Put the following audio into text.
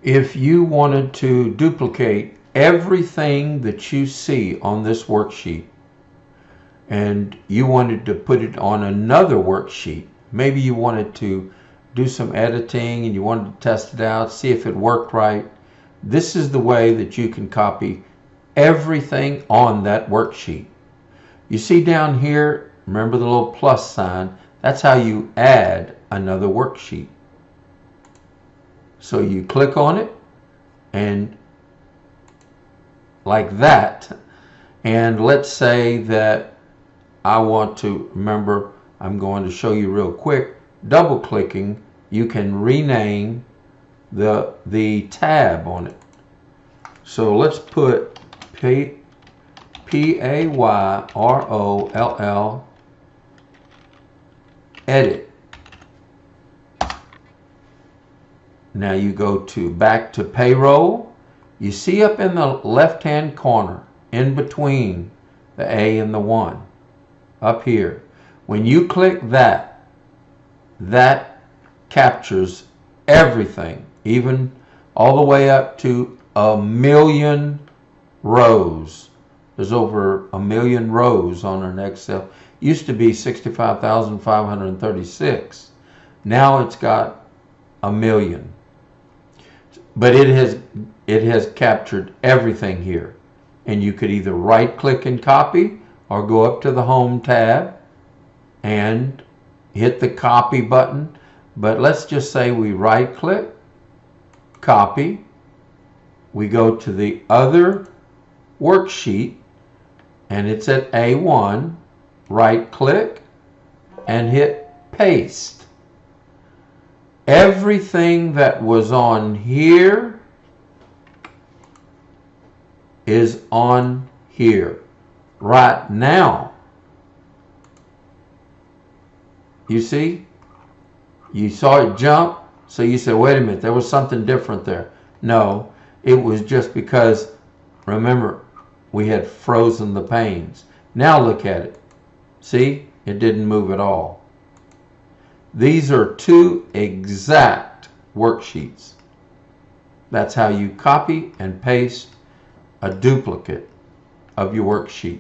If you wanted to duplicate everything that you see on this worksheet and you wanted to put it on another worksheet, maybe you wanted to do some editing and you wanted to test it out, see if it worked right, this is the way that you can copy everything on that worksheet. You see down here, remember the little plus sign? That's how you add another worksheet. So you click on it and like that, and let's say that I want to, remember, I'm going to show you real quick, double clicking, you can rename the tab on it. So let's put Payroll edit. Now you go back to payroll. You see up in the left hand corner in between the A and the 1 up here, when you click that, that captures everything, even all the way up to 1,000,000 rows. There's over 1,000,000 rows on an Excel. Used to be 65,536. Now it's got 1,000,000. But it has captured everything here. And you could either right click and copy or go up to the home tab and hit the copy button. But let's just say we right click, copy, we go to the other worksheet and it's at A1, right click and hit paste. Everything that was on here is on here right now. You see? You saw it jump, so you said, wait a minute, there was something different there. No, it was just because, remember, we had frozen the panes. Now look at it. See? It didn't move at all. These are two exact worksheets. That's how you copy and paste a duplicate of your worksheet.